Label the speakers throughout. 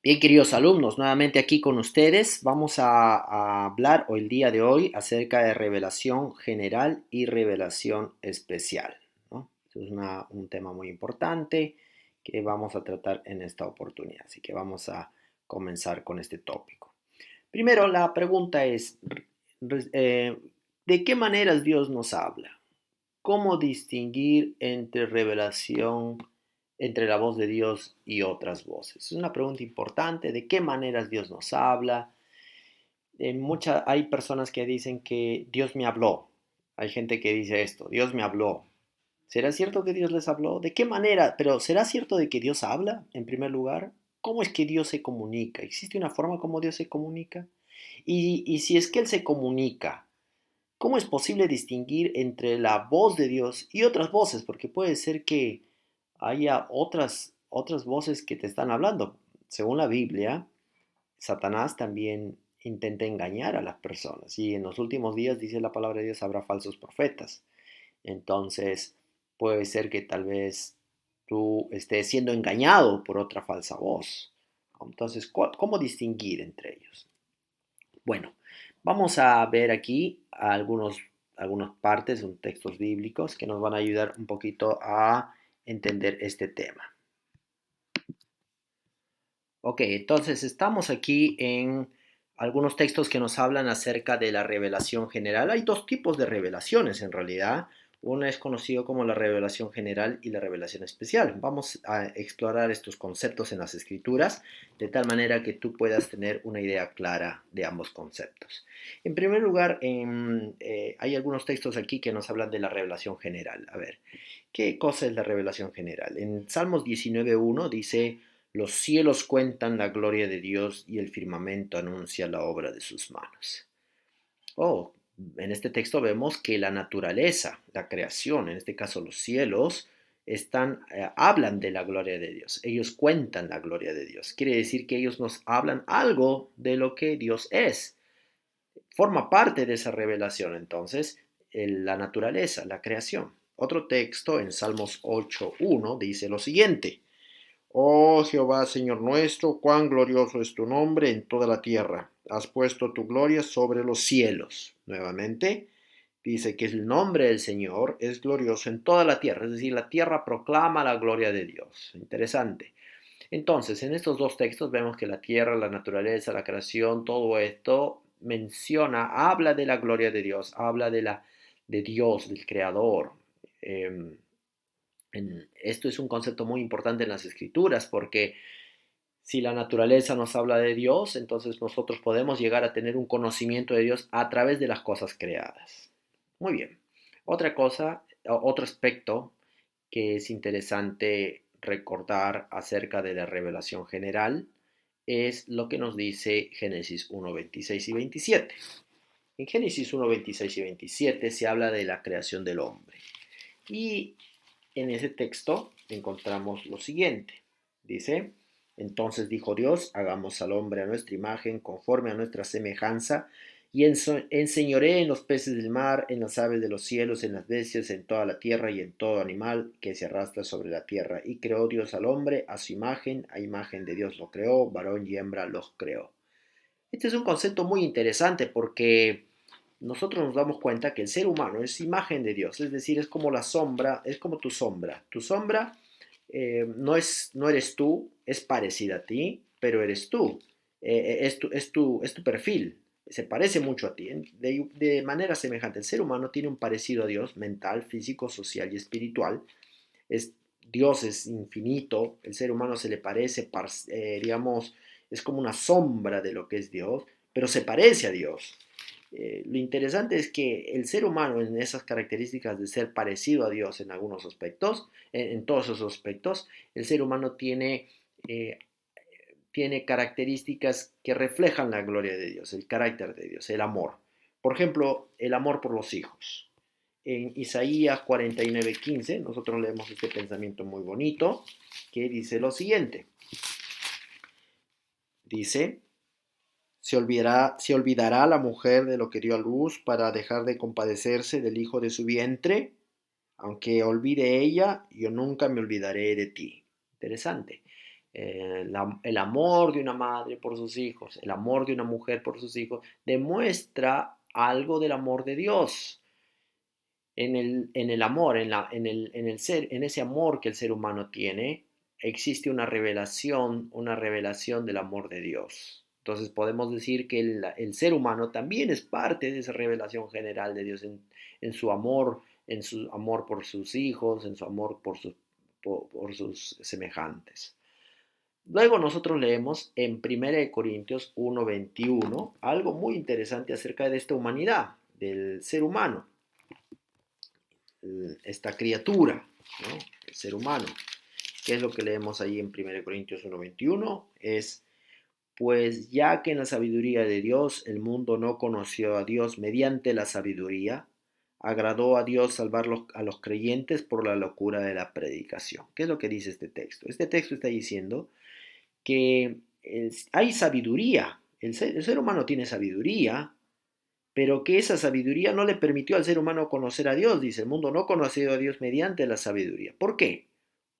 Speaker 1: Bien, queridos alumnos, nuevamente aquí con ustedes. Vamos a hablar hoy, el día de hoy, acerca de revelación general y revelación especial, ¿no? Esto es un tema muy importante que vamos a tratar en esta oportunidad. Así que vamos a comenzar con este tópico. Primero, la pregunta es, ¿de qué maneras Dios nos habla? ¿Cómo distinguir entre revelación, entre la voz de Dios y otras voces? Es una pregunta importante. ¿De qué maneras Dios nos habla? Hay personas que dicen que Dios me habló. Hay gente que dice esto, Dios me habló. ¿Será cierto que Dios les habló? ¿De qué manera? Pero ¿será cierto de que Dios habla en primer lugar? ¿Cómo es que Dios se comunica? ¿Existe una forma como Dios se comunica? Y si es que Él se comunica, ¿cómo es posible distinguir entre la voz de Dios y otras voces? Porque puede ser que haya otras voces que te están hablando. Según la Biblia, Satanás también intenta engañar a las personas. Y en los últimos días, dice la palabra de Dios, habrá falsos profetas. Entonces, puede ser que tal vez tú estés siendo engañado por otra falsa voz. Entonces, ¿cómo distinguir entre ellos? Bueno, vamos a ver aquí algunas partes, textos bíblicos que nos van a ayudar un poquito a entender este tema. Ok, entonces estamos aquí en algunos textos que nos hablan acerca de la revelación general. Hay dos tipos de revelaciones en realidad. Una es conocido como la revelación general y la revelación especial. Vamos a explorar estos conceptos en las escrituras de tal manera que tú puedas tener una idea clara de ambos conceptos. En primer lugar, hay algunos textos aquí que nos hablan de la revelación general. A ver, ¿qué cosa es la revelación general? En Salmos 19.1 dice: los cielos cuentan la gloria de Dios y el firmamento anuncia la obra de sus manos. Oh, en este texto vemos que la naturaleza, la creación, en este caso los cielos, hablan de la gloria de Dios. Ellos cuentan la gloria de Dios. Quiere decir que ellos nos hablan algo de lo que Dios es. Forma parte de esa revelación, entonces, la naturaleza, la creación. Otro texto en Salmos 8.1 dice lo siguiente: oh Jehová, Señor nuestro, cuán glorioso es tu nombre en toda la tierra. Has puesto tu gloria sobre los cielos. Nuevamente, dice que el nombre del Señor es glorioso en toda la tierra. Es decir, la tierra proclama la gloria de Dios. Interesante. Entonces, en estos dos textos vemos que la tierra, la naturaleza, la creación, todo esto habla de la gloria de Dios, habla de Dios, del Creador. Eh, Esto es un concepto muy importante en las escrituras porque si la naturaleza nos habla de Dios, entonces nosotros podemos llegar a tener un conocimiento de Dios a través de las cosas creadas. Muy bien. Otra cosa, otro aspecto que es interesante recordar acerca de la revelación general es lo que nos dice Génesis 1:26 y 27. En Génesis 1:26 y 27 se habla de la creación del hombre. Y en ese texto encontramos lo siguiente. Dice: entonces dijo Dios, hagamos al hombre a nuestra imagen, conforme a nuestra semejanza, y enseñoree en los peces del mar, en las aves de los cielos, en las bestias, en toda la tierra y en todo animal que se arrastra sobre la tierra. Y creó Dios al hombre a su imagen, a imagen de Dios lo creó, varón y hembra los creó. Este es un concepto muy interesante porque nosotros nos damos cuenta que el ser humano es imagen de Dios, es decir, es como la sombra, es como tu sombra. Tu sombra no eres tú, es parecida a ti, pero eres tú. Es tu perfil, se parece mucho a ti. De manera semejante, el ser humano tiene un parecido a Dios, mental, físico, social y espiritual. Es, Dios es infinito, el ser humano se le parece, digamos, es como una sombra de lo que es Dios, pero se parece a Dios. Lo interesante es que el ser humano, en esas características de ser parecido a Dios en algunos aspectos, en todos esos aspectos, el ser humano eh, tiene características que reflejan la gloria de Dios, el carácter de Dios, el amor. Por ejemplo, el amor por los hijos. En Isaías 49:15 nosotros leemos este pensamiento muy bonito que dice lo siguiente. Dice: ¿se olvidará la mujer de lo que dio a luz para dejar de compadecerse del hijo de su vientre? Aunque olvide ella, yo nunca me olvidaré de ti. Interesante. el amor de una madre por sus hijos, el amor de una mujer por sus hijos, demuestra algo del amor de Dios. En el amor, en ese amor que el ser humano tiene, existe una revelación del amor de Dios. Entonces podemos decir que el ser humano también es parte de esa revelación general de Dios en su amor por sus hijos, en su amor por sus semejantes. Luego nosotros leemos en 1 Corintios 1:21 algo muy interesante acerca de esta humanidad, del ser humano, esta criatura, ¿no? El ser humano. ¿Qué es lo que leemos ahí en 1 Corintios 1:21? Es, pues ya que en la sabiduría de Dios el mundo no conoció a Dios mediante la sabiduría, agradó a Dios salvar a los creyentes por la locura de la predicación. ¿Qué es lo que dice este texto? Este texto está diciendo que hay sabiduría, el ser humano tiene sabiduría, pero que esa sabiduría no le permitió al ser humano conocer a Dios. Dice, el mundo no conoció a Dios mediante la sabiduría. ¿Por qué?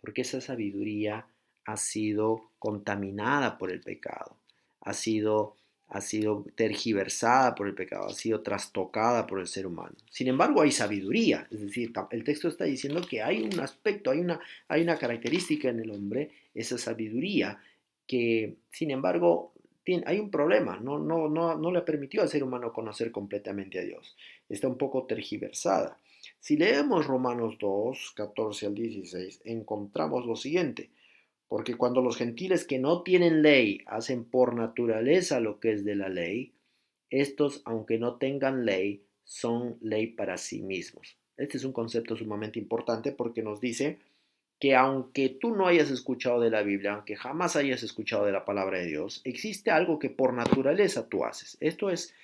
Speaker 1: Porque esa sabiduría ha sido contaminada por el pecado, ha sido, ha sido tergiversada por el pecado, ha sido trastocada por el ser humano. Sin embargo, hay sabiduría, es decir, el texto está diciendo que hay un aspecto, hay una característica en el hombre, esa sabiduría, que sin embargo hay un problema, no le permitió al ser humano conocer completamente a Dios. Está un poco tergiversada. Si leemos Romanos 2, 14 al 16, encontramos lo siguiente. Porque cuando los gentiles que no tienen ley hacen por naturaleza lo que es de la ley, estos, aunque no tengan ley, son ley para sí mismos. Este es un concepto sumamente importante porque nos dice que aunque tú no hayas escuchado de la Biblia, aunque jamás hayas escuchado de la palabra de Dios, existe algo que por naturaleza tú haces. Esto es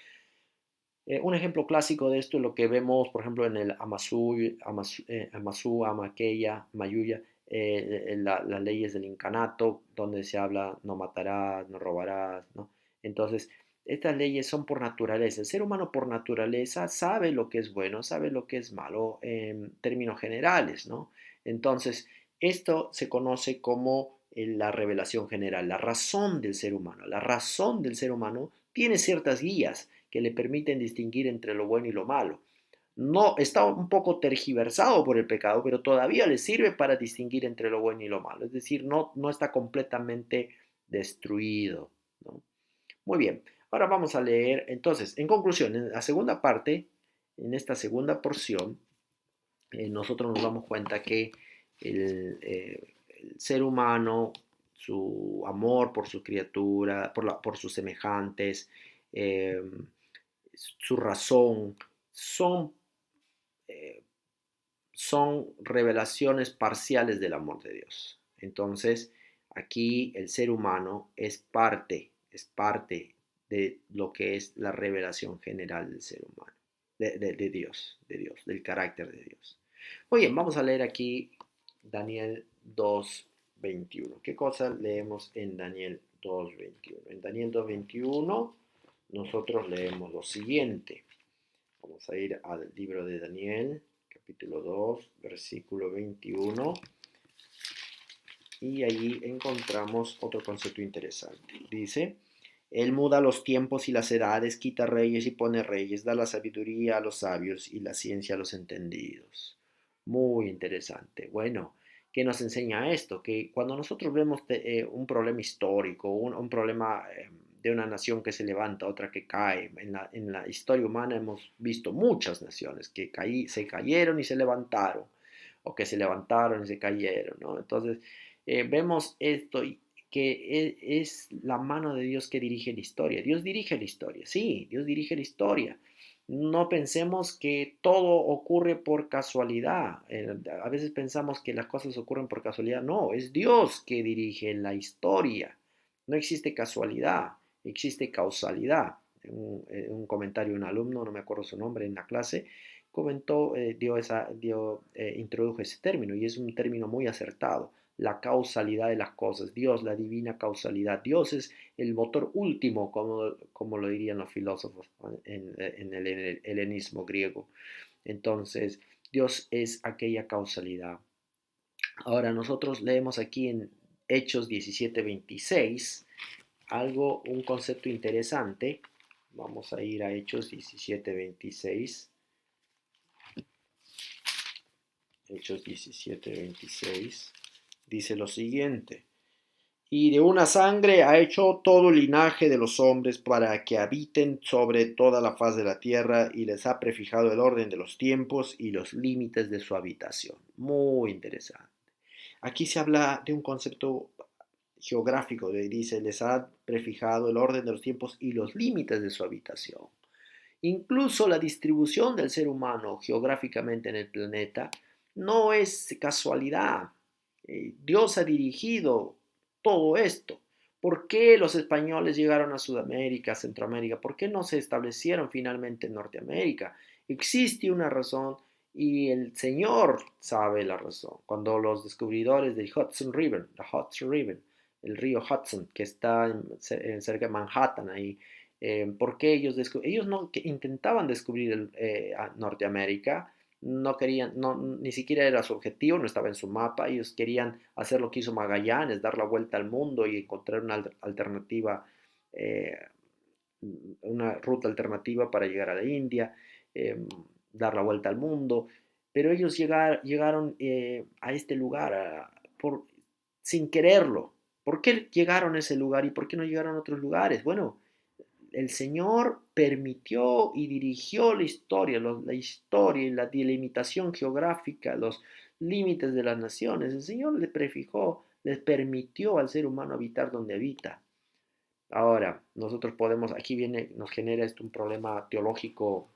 Speaker 1: un ejemplo clásico de esto es lo que vemos, por ejemplo, en el Amazú, Amaqueya, Mayuya, las leyes del incanato, donde se habla no matarás, no robarás, ¿no? Entonces, estas leyes son por naturaleza. El ser humano por naturaleza sabe lo que es bueno, sabe lo que es malo en términos generales, ¿no? Entonces, esto se conoce como la revelación general, la razón del ser humano. La razón del ser humano tiene ciertas guías que le permiten distinguir entre lo bueno y lo malo. No está un poco tergiversado por el pecado, pero todavía le sirve para distinguir entre lo bueno y lo malo. Es decir, no está completamente destruido, ¿no? Muy bien, ahora vamos a leer, entonces, en conclusión, en la segunda parte, en esta segunda porción, nosotros nos damos cuenta que el ser humano, su amor por su criatura, por sus semejantes, eh, su razón, son, eh, son revelaciones parciales del amor de Dios. Entonces, aquí el ser humano es parte de lo que es la revelación general del ser humano, de Dios, del carácter de Dios. Muy bien, vamos a leer aquí Daniel 2:21. ¿Qué cosa leemos en Daniel 2:21? En Daniel 2:21 nosotros leemos lo siguiente. Vamos a ir al libro de Daniel, capítulo 2, versículo 21. Y allí encontramos otro concepto interesante. Dice, Él muda los tiempos y las edades, quita reyes y pone reyes, da la sabiduría a los sabios y la ciencia a los entendidos. Muy interesante. Bueno, ¿qué nos enseña esto? Que cuando nosotros vemos un problema histórico, un problema de una nación que se levanta, otra que cae, en la historia humana hemos visto muchas naciones que se cayeron y se levantaron, o que se levantaron y se cayeron, ¿no? Entonces, vemos esto que es la mano de Dios que dirige la historia. Dios dirige la historia, sí, Dios dirige la historia. No pensemos que todo ocurre por casualidad. A veces pensamos que las cosas ocurren por casualidad. No, es Dios que dirige la historia. No existe casualidad, existe causalidad. En un comentario de un alumno, no me acuerdo su nombre, en la clase, comentó, introdujo ese término y es un término muy acertado. La causalidad de las cosas, Dios, la divina causalidad. Dios es el motor último, como lo dirían los filósofos en el helenismo griego. Entonces, Dios es aquella causalidad. Ahora, nosotros leemos aquí Hechos 17:26, un concepto interesante. Vamos a ir a Hechos 17:26. Hechos 17:26 dice lo siguiente: y de una sangre ha hecho todo linaje de los hombres para que habiten sobre toda la faz de la tierra, y les ha prefijado el orden de los tiempos y los límites de su habitación. Muy interesante. Aquí se habla de un concepto geográfico, dice, les ha prefijado el orden de los tiempos y los límites de su habitación. Incluso la distribución del ser humano geográficamente en el planeta no es casualidad. Dios ha dirigido todo esto. ¿Por qué los españoles llegaron a Sudamérica, a Centroamérica? ¿Por qué no se establecieron finalmente en Norteamérica? Existe una razón y el Señor sabe la razón. Cuando los descubridores del Hudson River, el río Hudson, que está cerca de Manhattan, ahí, ¿por qué ellos no intentaban descubrir a Norteamérica? No querían, no, ni siquiera era su objetivo, no estaba en su mapa. Ellos querían hacer lo que hizo Magallanes, dar la vuelta al mundo y encontrar alternativa, eh, una ruta alternativa para llegar a la India, eh, dar la vuelta al mundo. Pero ellos llegaron a este lugar sin quererlo. ¿Por qué llegaron a ese lugar y por qué no llegaron a otros lugares? Bueno, el Señor permitió y dirigió la historia y la delimitación geográfica, los límites de las naciones. El Señor le prefijó, les permitió al ser humano habitar donde habita. Ahora, nosotros podemos, aquí viene, nos genera esto un problema teológico,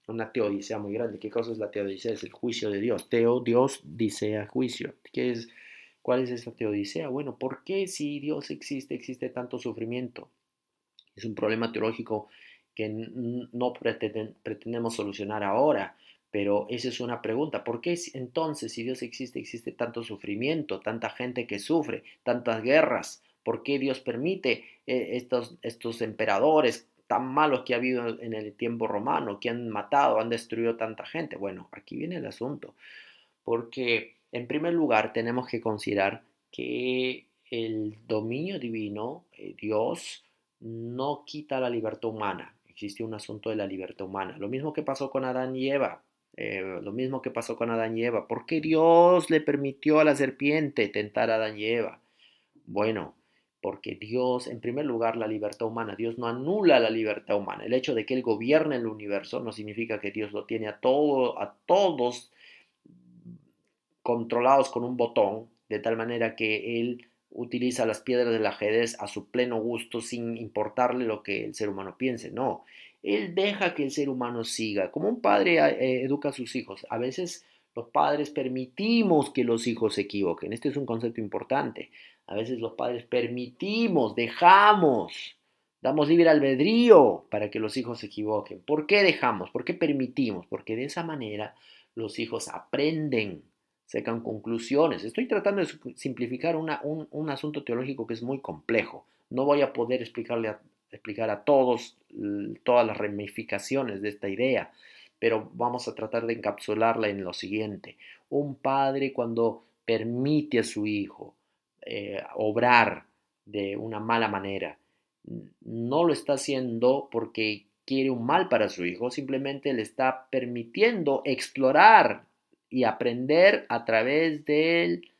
Speaker 1: una teodicea muy grande. ¿Qué cosa es la teodicea? Es el juicio de Dios. Dios, dicea, juicio. ¿Cuál es esta teodicea? Bueno, ¿por qué si Dios existe tanto sufrimiento? Es un problema teológico que no pretendemos solucionar ahora, pero esa es una pregunta. ¿Por qué entonces, si Dios existe tanto sufrimiento, tanta gente que sufre, tantas guerras? ¿Por qué Dios permite estos emperadores tan malos que ha habido en el tiempo romano, que han matado, han destruido tanta gente? Bueno, aquí viene el asunto, porque en primer lugar tenemos que considerar que el dominio divino, Dios, no quita la libertad humana. Existe un asunto de la libertad humana. Lo mismo que pasó con Adán y Eva. Lo mismo que pasó con Adán y Eva. ¿Por qué Dios le permitió a la serpiente tentar a Adán y Eva? Bueno, porque Dios, en primer lugar, la libertad humana, Dios no anula la libertad humana. El hecho de que Él gobierne el universo no significa que Dios lo tiene a todos controlados con un botón, de tal manera que Él utiliza las piedras del ajedrez a su pleno gusto sin importarle lo que el ser humano piense. No, Él deja que el ser humano siga. Como un padre educa a sus hijos, a veces los padres permitimos que los hijos se equivoquen. Este es un concepto importante. A veces los padres permitimos, damos libre albedrío para que los hijos se equivoquen. ¿Por qué dejamos? ¿Por qué permitimos? Porque de esa manera los hijos aprenden, sacan conclusiones. Estoy tratando de simplificar un asunto teológico que es muy complejo. No voy a poder explicar a todos todas las ramificaciones de esta idea, pero vamos a tratar de encapsularla en lo siguiente. Un padre, cuando permite a su hijo obrar de una mala manera, no lo está haciendo porque quiere un mal para su hijo, simplemente le está permitiendo explorar y aprender a través del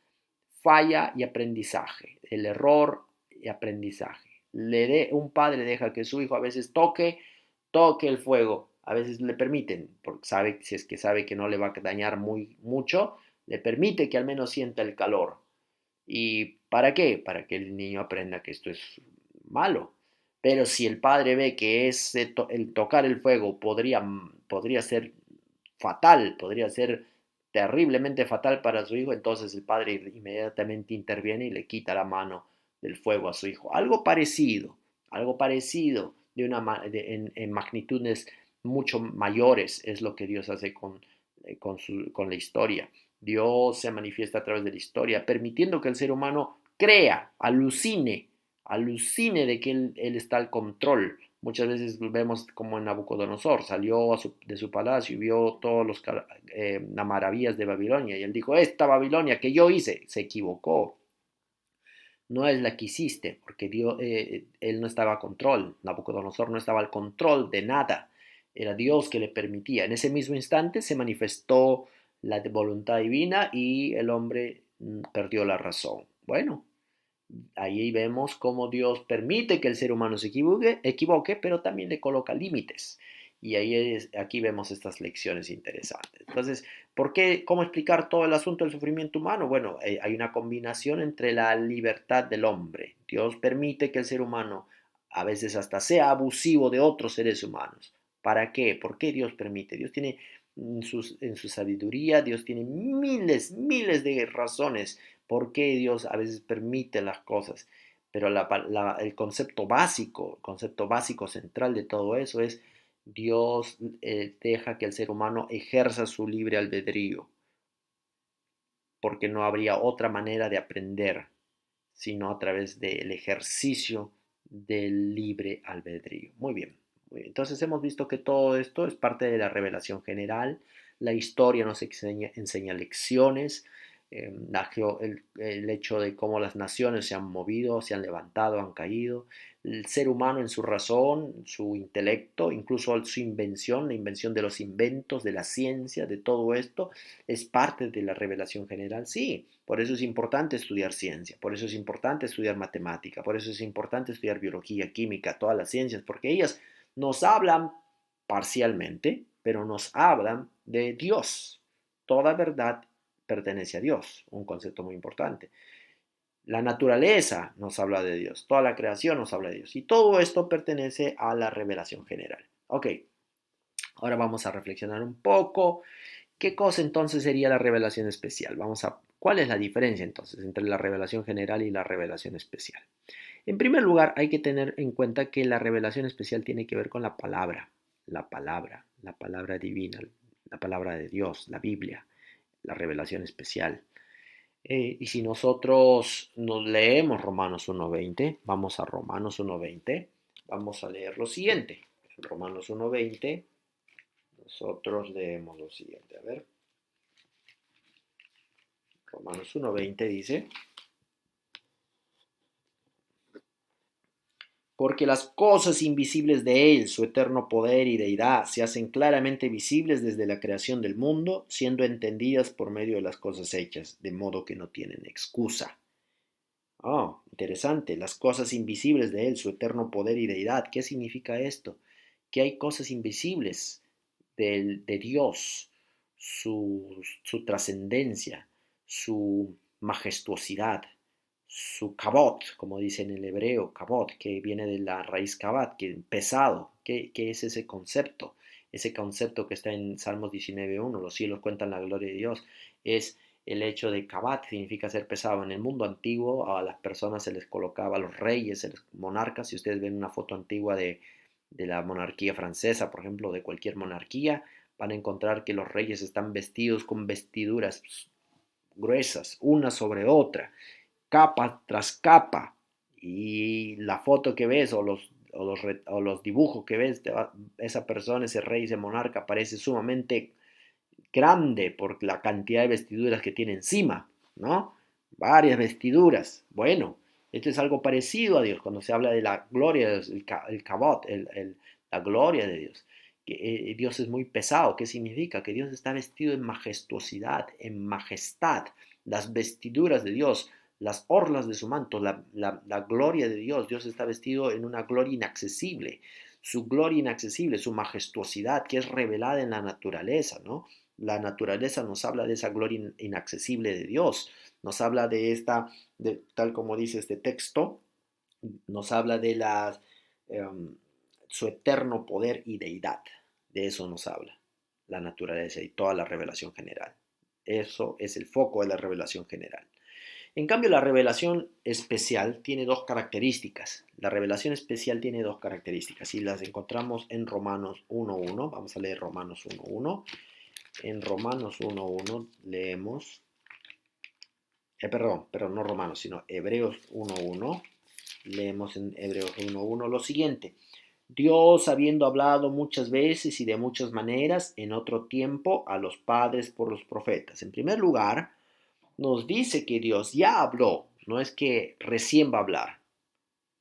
Speaker 1: falla y aprendizaje, el error y aprendizaje. Un padre deja que su hijo a veces toque el fuego, a veces le permiten, porque si es que sabe que no le va a dañar mucho, le permite que al menos sienta el calor. ¿Y para qué? Para que el niño aprenda que esto es malo. Pero si el padre ve que el tocar el fuego podría ser fatal, podría ser terriblemente fatal para su hijo, entonces el padre inmediatamente interviene y le quita la mano del fuego a su hijo. Algo parecido en magnitudes mucho mayores es lo que Dios hace con la historia. Dios se manifiesta a través de la historia, permitiendo que el ser humano crea, alucine de que él está al control. Muchas veces vemos como en Nabucodonosor salió de su palacio y vio todas las maravillas de Babilonia y él dijo, esta Babilonia que yo hice, se equivocó. no es la que hiciste, porque Dios, él no estaba a control, Nabucodonosor no estaba al control de nada, era Dios que le permitía. En ese mismo instante se manifestó la voluntad divina y el hombre perdió la razón. Bueno, ahí vemos cómo Dios permite que el ser humano se equivoque, pero también le coloca límites. Y aquí vemos estas lecciones interesantes. Entonces, ¿por qué? ¿Cómo explicar todo el asunto del sufrimiento humano? Bueno, hay una combinación entre la libertad del hombre. Dios permite que el ser humano a veces hasta sea abusivo de otros seres humanos. ¿Para qué? ¿Por qué Dios permite? Dios tiene en su sabiduría, Dios tiene miles de razones por qué Dios a veces permite las cosas. Pero el concepto básico central de todo eso es Dios deja que el ser humano ejerza su libre albedrío, porque no habría otra manera de aprender sino a través del ejercicio del libre albedrío. Muy bien, muy bien. Entonces hemos visto que todo esto es parte de la revelación general. La historia nos enseña lecciones, el hecho de cómo las naciones se han movido, se han levantado, han caído, el ser humano en su razón, su intelecto, incluso su invención, la invención de los inventos, de la ciencia, de todo esto, es parte de la revelación general, sí. Por eso es importante estudiar ciencia, por eso es importante estudiar matemática, por eso es importante estudiar biología, química, todas las ciencias, porque ellas nos hablan parcialmente, pero nos hablan de Dios. Toda verdad pertenece a Dios, un concepto muy importante. La naturaleza nos habla de Dios, toda la creación nos habla de Dios, y todo esto pertenece a la revelación general. Ok, ahora vamos a reflexionar un poco. ¿Qué cosa entonces sería la revelación especial? ¿Cuál es la diferencia entonces entre la revelación general y la revelación especial? En primer lugar, hay que tener en cuenta que la revelación especial tiene que ver con la palabra divina, la palabra de Dios, la Biblia, la revelación especial. Y si nosotros nos leemos Romanos 1.20, vamos a Romanos 1.20, vamos a leer lo siguiente. En Romanos 1.20, nosotros leemos lo siguiente. A ver, Romanos 1.20 dice: porque las cosas invisibles de Él, su eterno poder y deidad, se hacen claramente visibles desde la creación del mundo, siendo entendidas por medio de las cosas hechas, de modo que no tienen excusa. Oh, interesante. Las cosas invisibles de Él, su eterno poder y deidad. ¿Qué significa esto? Que hay cosas invisibles de Dios, su trascendencia, su majestuosidad, su kabot, como dice en el hebreo, kabot, que viene de la raíz kabat, que pesado. ¿Qué es ese concepto? Ese concepto que está en Salmos 19.1, los cielos cuentan la gloria de Dios, es el hecho de Kabat, significa ser pesado. En el mundo antiguo a las personas se les colocaba, a los reyes, a los monarcas, si ustedes ven una foto antigua de la monarquía francesa, por ejemplo, de cualquier monarquía, van a encontrar que los reyes están vestidos con vestiduras gruesas, una sobre otra, capa tras capa, y la foto que ves o los dibujos que ves de esa persona, ese rey, ese monarca, parece sumamente grande por la cantidad de vestiduras que tiene encima, ¿no? Varias vestiduras. Bueno, esto es algo parecido a Dios cuando se habla de la gloria de Dios, el kabot, la gloria de Dios. Que, Dios es muy pesado. ¿Qué significa? Que Dios está vestido en majestuosidad, en majestad. Las vestiduras de Dios, las orlas de su manto, la gloria de Dios. Dios está vestido en una gloria inaccesible. Su gloria inaccesible, su majestuosidad, que es revelada en la naturaleza, ¿no? La naturaleza nos habla de esa gloria inaccesible de Dios, nos habla de esta, tal como dice este texto, nos habla de su eterno poder y deidad. De eso nos habla la naturaleza y toda la revelación general. Eso es el foco de la revelación general. En cambio, la revelación especial tiene dos características. La revelación especial tiene dos características y las encontramos en Romanos 1.1. Vamos a leer Romanos 1.1. En Romanos 1.1 leemos, perdón, no Romanos, sino Hebreos 1.1. Leemos en Hebreos 1.1 lo siguiente: Dios, habiendo hablado muchas veces y de muchas maneras en otro tiempo a los padres por los profetas. En primer lugar, nos dice que Dios ya habló. No es que recién va a hablar,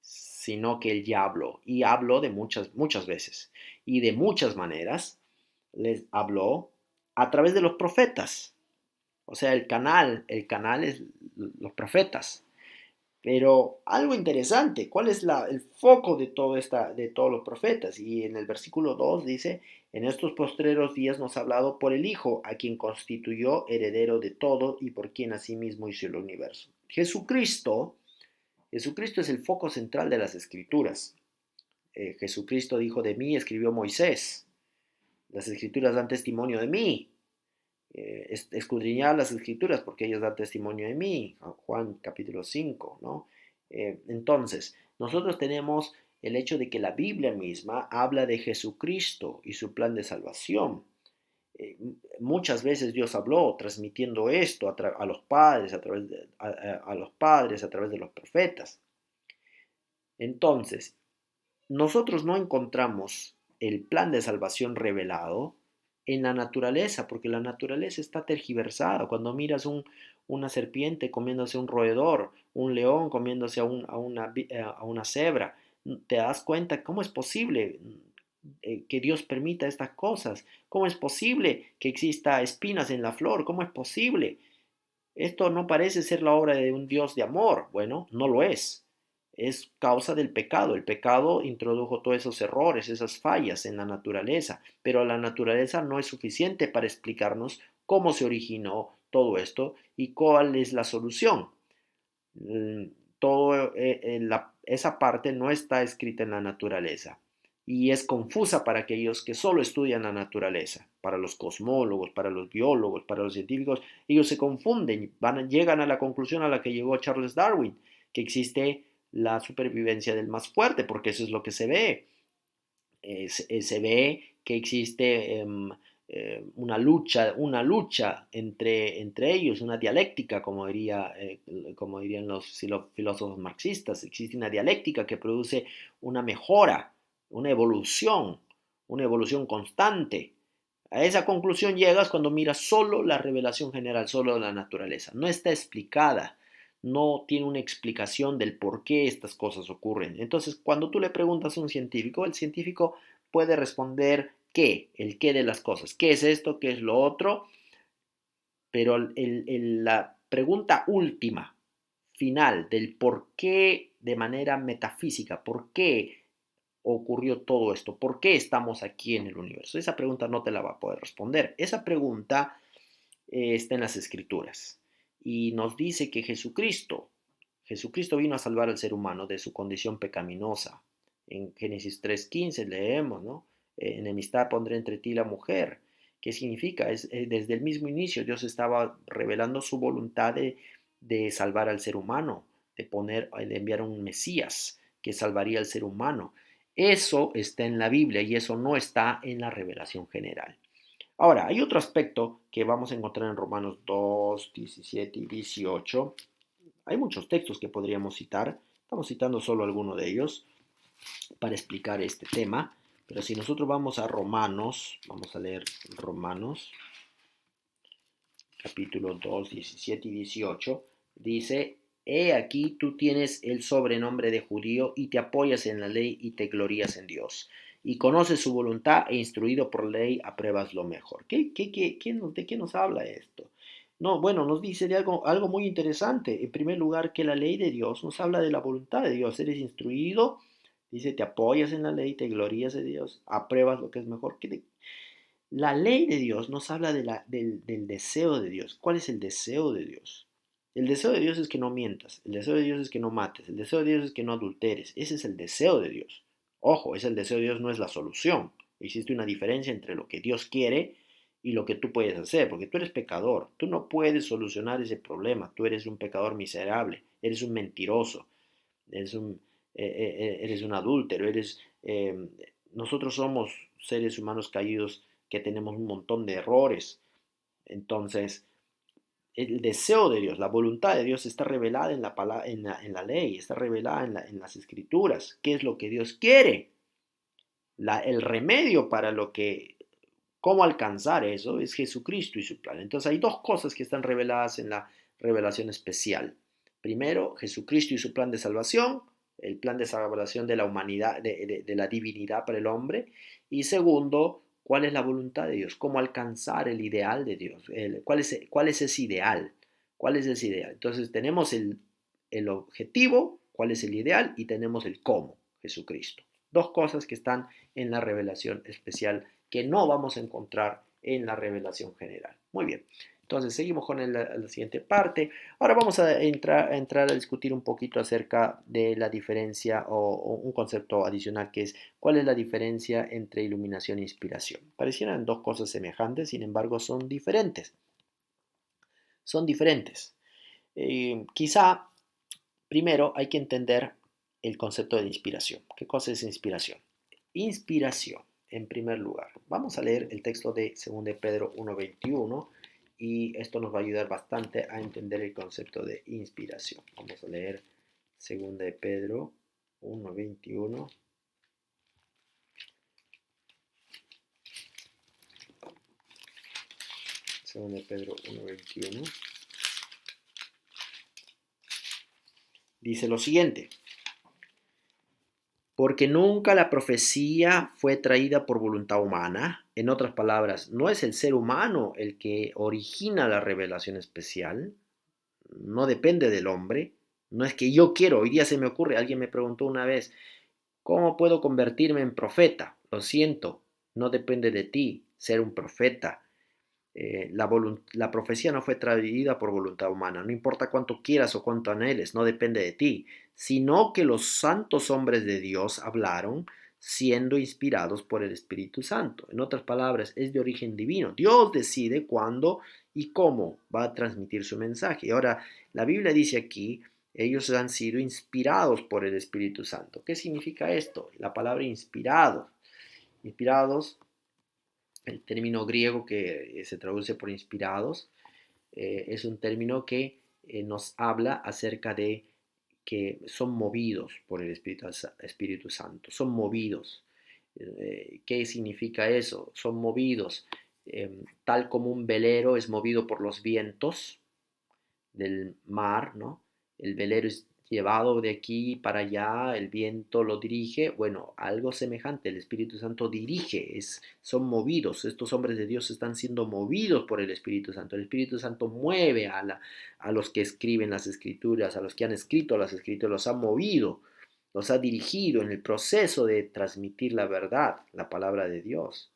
Speaker 1: sino que él ya habló y habló de muchas veces y de muchas maneras. Les habló a través de los profetas. O sea, el canal es los profetas. Pero algo interesante, ¿cuál es el foco de todos los profetas? Y en el versículo 2 dice, en estos postreros días nos ha hablado por el Hijo, a quien constituyó heredero de todo y por quien asimismo hizo el universo. Jesucristo es el foco central de las Escrituras. Jesucristo dijo, de mí escribió Moisés. Las Escrituras dan testimonio de mí. Escudriñar las Escrituras porque ellas dan testimonio de mí. Juan capítulo 5, ¿no? Entonces, nosotros tenemos el hecho de que la Biblia misma habla de Jesucristo y su plan de salvación. Muchas veces Dios habló transmitiendo esto a los padres, a los padres a través de los profetas. Entonces, nosotros no encontramos el plan de salvación revelado en la naturaleza, porque la naturaleza está tergiversada. Cuando miras una serpiente comiéndose un roedor, un león comiéndose a una cebra, te das cuenta cómo es posible que Dios permita estas cosas. ¿Cómo es posible que exista espinas en la flor? ¿Cómo es posible? Esto no parece ser la obra de un Dios de amor. Bueno, no lo es. Es causa del pecado. El pecado introdujo todos esos errores, esas fallas en la naturaleza, pero la naturaleza no es suficiente para explicarnos cómo se originó todo esto y cuál es la solución. Mm, esa parte no está escrita en la naturaleza y es confusa para aquellos que solo estudian la naturaleza. Para los cosmólogos, para los biólogos, para los científicos, ellos se confunden, llegan a la conclusión a la que llegó Charles Darwin, que existe la supervivencia del más fuerte, porque eso es lo que se ve. Se ve que existe una lucha entre ellos, una dialéctica, como dirían los filósofos marxistas. Existe una dialéctica que produce una mejora, una evolución constante. A esa conclusión llegas cuando miras solo la revelación general, solo la naturaleza. No está explicada, no tiene una explicación del por qué estas cosas ocurren. Entonces, cuando tú le preguntas a un científico, el científico puede responder el qué de las cosas, qué es esto, qué es lo otro, pero la pregunta última, final, del por qué de manera metafísica, por qué ocurrió todo esto, por qué estamos aquí en el universo, esa pregunta no te la va a poder responder. Esa pregunta está en las Escrituras y nos dice que Jesucristo vino a salvar al ser humano de su condición pecaminosa. En Génesis 3:15 leemos, ¿no? Enemistad pondré entre ti y la mujer. ¿Qué significa? Desde el mismo inicio Dios estaba revelando su voluntad de salvar al ser humano, de enviar un Mesías que salvaría al ser humano. Eso está en la Biblia y eso no está en la revelación general. Ahora, hay otro aspecto que vamos a encontrar en Romanos 2, 17 y 18. Hay muchos textos que podríamos citar, estamos citando solo algunos de ellos para explicar este tema, pero si nosotros vamos a Romanos, vamos a leer Romanos, capítulo 2, 17 y 18, dice, he aquí tú tienes el sobrenombre de judío y te apoyas en la ley y te glorías en Dios. Y conoces su voluntad e instruido por ley apruebas lo mejor. ¿De qué nos habla esto? No, bueno, nos dice de algo muy interesante. En primer lugar, que la ley de Dios nos habla de la voluntad de Dios. Eres instruido, dice, te apoyas en la ley, te glorías de Dios, apruebas lo que es mejor. La ley de Dios nos habla del deseo de Dios. ¿Cuál es el deseo de Dios? El deseo de Dios es que no mientas, el deseo de Dios es que no mates, el deseo de Dios es que no adulteres. Ese es el deseo de Dios. Ojo, el deseo de Dios no es la solución. Existe una diferencia entre lo que Dios quiere y lo que tú puedes hacer, porque tú eres pecador. Tú no puedes solucionar ese problema. Tú eres un pecador miserable, eres un mentiroso, eres un adúltero, nosotros somos seres humanos caídos que tenemos un montón de errores. Entonces, el deseo de Dios, la voluntad de Dios está revelada en la ley, está revelada en las escrituras. ¿Qué es lo que Dios quiere? El remedio para cómo alcanzar eso es Jesucristo y su plan. Entonces hay dos cosas que están reveladas en la revelación especial. Primero, Jesucristo y su plan de salvación, el plan de salvación de la humanidad, de la divinidad para el hombre. Y segundo, cuál es la voluntad de Dios, cómo alcanzar el ideal de Dios, cuál es ese ideal, cuál es ese ideal. Entonces tenemos el objetivo, cuál es el ideal, y tenemos el cómo, Jesucristo. Dos cosas que están en la revelación especial que no vamos a encontrar en la revelación general. Muy bien. Entonces, seguimos con la siguiente parte. Ahora vamos a entrar a discutir un poquito acerca de la diferencia o un concepto adicional que es cuál es la diferencia entre iluminación e inspiración. Parecieran dos cosas semejantes, sin embargo, son diferentes. Son diferentes. Quizá primero hay que entender el concepto de inspiración. ¿Qué cosa es inspiración? Inspiración, en primer lugar. Vamos a leer el texto de 2 de Pedro 1:21 y esto nos va a ayudar bastante a entender el concepto de inspiración. Vamos a leer 2 de Pedro 1:21. 2 de Pedro 1:21. Dice lo siguiente: porque nunca la profecía fue traída por voluntad humana. En otras palabras, no es el ser humano el que origina la revelación especial, no depende del hombre, no es que yo quiero, hoy día se me ocurre, alguien me preguntó una vez, ¿cómo puedo convertirme en profeta? Lo siento, no depende de ti ser un profeta. La profecía no fue traída por voluntad humana, no importa cuánto quieras o cuánto anheles, no depende de ti, sino que los santos hombres de Dios hablaron siendo inspirados por el Espíritu Santo. En otras palabras, es de origen divino. Dios decide cuándo y cómo va a transmitir su mensaje. Ahora, la Biblia dice aquí, ellos han sido inspirados por el Espíritu Santo. ¿Qué significa esto? La palabra inspirado. Inspirados, el término griego que se traduce por inspirados, es un término que nos habla acerca de que son movidos por el Espíritu Santo, son movidos. ¿Qué significa eso? Son movidos, tal como un velero es movido por los vientos del mar, ¿no? El velero es llevado de aquí para allá, el viento lo dirige, bueno, algo semejante, el Espíritu Santo dirige, son movidos, estos hombres de Dios están siendo movidos por el Espíritu Santo, el Espíritu Santo mueve a los que escriben las escrituras, a los que han escrito las escrituras, los ha movido, los ha dirigido en el proceso de transmitir la verdad, la palabra de Dios.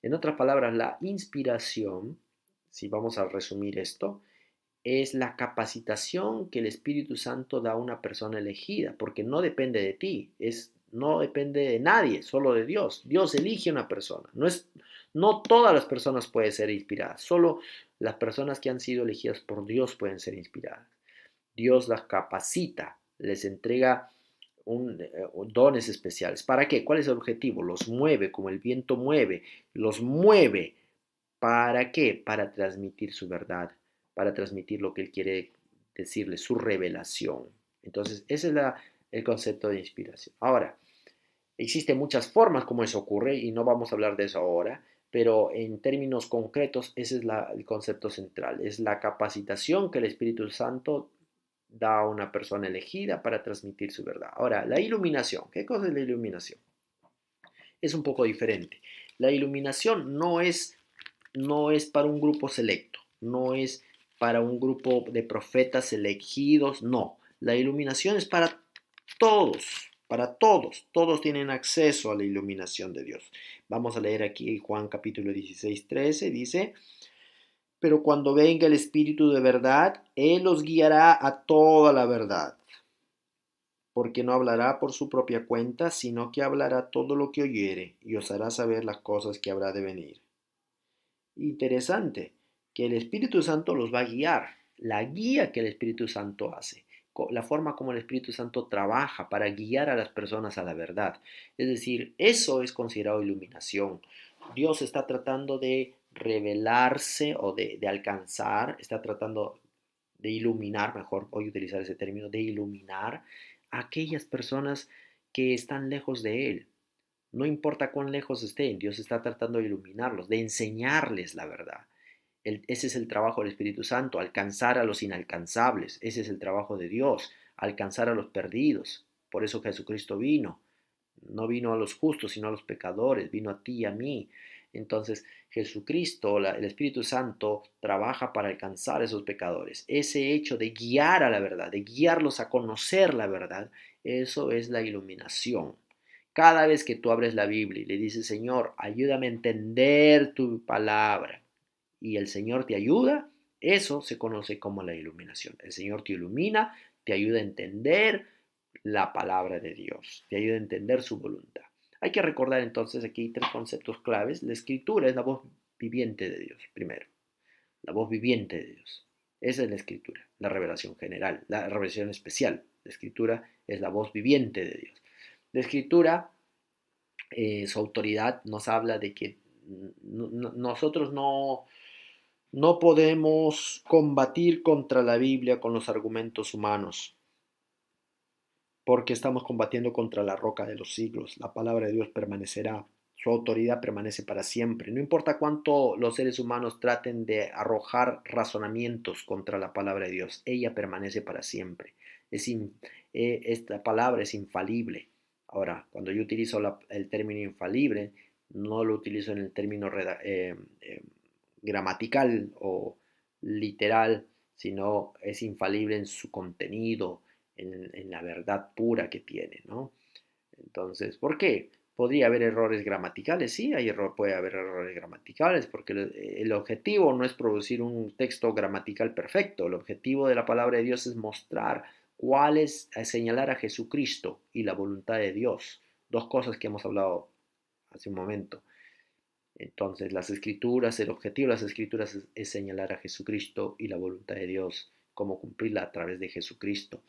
Speaker 1: En otras palabras, la inspiración, si vamos a resumir esto, es la capacitación que el Espíritu Santo da a una persona elegida, porque no depende de ti, no depende de nadie, solo de Dios. Dios elige a una persona. No todas las personas pueden ser inspiradas, solo las personas que han sido elegidas por Dios pueden ser inspiradas. Dios las capacita, les entrega dones especiales. ¿Para qué? ¿Cuál es el objetivo? Los mueve como el viento mueve, los mueve. ¿Para qué? Para transmitir su verdad, para transmitir lo que Él quiere decirle, su revelación. Entonces, ese es el concepto de inspiración. Ahora, existen muchas formas como eso ocurre y no vamos a hablar de eso ahora, pero en términos concretos, ese es el concepto central. Es la capacitación que el Espíritu Santo da a una persona elegida para transmitir su verdad. Ahora, la iluminación. ¿Qué cosa es la iluminación? Es un poco diferente. La iluminación no es para un grupo selecto, no es para un grupo de profetas elegidos, no. La iluminación es para todos, para todos. Todos tienen acceso a la iluminación de Dios. Vamos a leer aquí Juan capítulo 16, 13, dice, pero cuando venga el Espíritu de verdad, Él os guiará a toda la verdad, porque no hablará por su propia cuenta, sino que hablará todo lo que oyere y os hará saber las cosas que habrá de venir. Interesante, que el Espíritu Santo los va a guiar, la guía que el Espíritu Santo hace, la forma como el Espíritu Santo trabaja para guiar a las personas a la verdad. Es decir, eso es considerado iluminación. Dios está tratando de revelarse o de alcanzar, está tratando de iluminar, mejor voy a utilizar ese término, de iluminar a aquellas personas que están lejos de Él. No importa cuán lejos estén, Dios está tratando de iluminarlos, de enseñarles la verdad. Ese es el trabajo del Espíritu Santo, alcanzar a los inalcanzables. Ese es el trabajo de Dios, alcanzar a los perdidos. Por eso Jesucristo vino. No vino a los justos, sino a los pecadores. Vino a ti y a mí. Entonces, Jesucristo, el Espíritu Santo, trabaja para alcanzar a esos pecadores. Ese hecho de guiar a la verdad, de guiarlos a conocer la verdad, eso es la iluminación. Cada vez que tú abres la Biblia y le dices, Señor, ayúdame a entender tu palabra, y el Señor te ayuda, eso se conoce como la iluminación. El Señor te ilumina, te ayuda a entender la palabra de Dios, te ayuda a entender su voluntad. Hay que recordar entonces aquí tres conceptos claves. La escritura es la voz viviente de Dios, primero. La voz viviente de Dios. Esa es la escritura, la revelación general, la revelación especial. La escritura es la voz viviente de Dios. La escritura, su autoridad nos habla de que nosotros no podemos combatir contra la Biblia con los argumentos humanos, porque estamos combatiendo contra la roca de los siglos. La palabra de Dios permanecerá, su autoridad permanece para siempre. No importa cuánto los seres humanos traten de arrojar razonamientos contra la palabra de Dios, ella permanece para siempre. Esta palabra es infalible. Ahora, cuando yo utilizo el término infalible, no lo utilizo en el término gramatical o literal, sino es infalible en su contenido, en la verdad pura que tiene, ¿no? Entonces, ¿por qué? ¿Podría haber errores gramaticales? Sí, puede haber errores gramaticales, porque el objetivo no es producir un texto gramatical perfecto. El objetivo de la palabra de Dios es mostrar cuál es, señalar a Jesucristo y la voluntad de Dios. Dos cosas que hemos hablado hace un momento. Entonces, las escrituras, el objetivo de las escrituras es señalar a Jesucristo y la voluntad de Dios, cómo cumplirla a través de Jesucristo.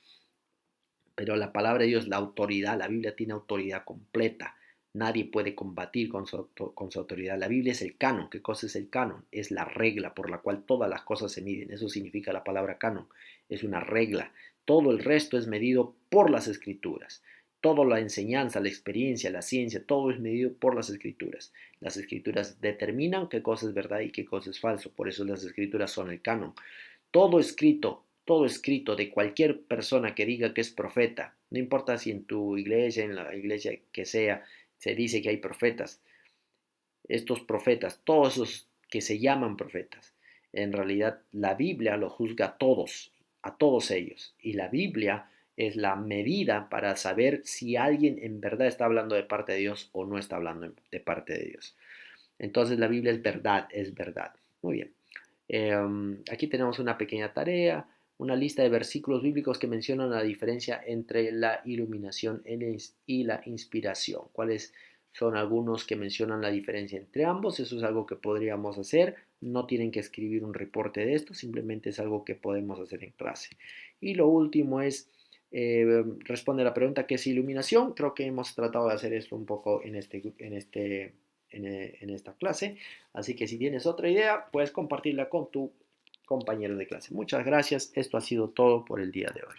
Speaker 1: Pero la palabra de Dios, la autoridad, la Biblia tiene autoridad completa. Nadie puede combatir con su autoridad. La Biblia es el canon. ¿Qué cosa es el canon? Es la regla por la cual todas las cosas se miden. Eso significa la palabra canon. Es una regla. Todo el resto es medido por las escrituras. Toda la enseñanza, la experiencia, la ciencia, todo es medido por las escrituras. Las escrituras determinan qué cosa es verdad y qué cosa es falso. Por eso las escrituras son el canon. Todo escrito de cualquier persona que diga que es profeta, no importa si en tu iglesia, en la iglesia que sea, se dice que hay profetas, estos profetas, todos esos que se llaman profetas, en realidad la Biblia lo juzga a todos ellos, y la Biblia es la medida para saber si alguien en verdad está hablando de parte de Dios o no está hablando de parte de Dios. Entonces la Biblia es verdad, es verdad. Muy bien. Aquí tenemos una pequeña tarea, una lista de versículos bíblicos que mencionan la diferencia entre la iluminación y la inspiración. ¿Cuáles son algunos que mencionan la diferencia entre ambos? Eso es algo que podríamos hacer. No tienen que escribir un reporte de esto, simplemente es algo que podemos hacer en clase. Y lo último es, responde a la pregunta ¿qué es iluminación? Creo que hemos tratado de hacer esto un poco en esta clase. Así que si tienes otra idea, puedes compartirla con tu compañero de clase. Muchas gracias. Esto ha sido todo por el día de hoy.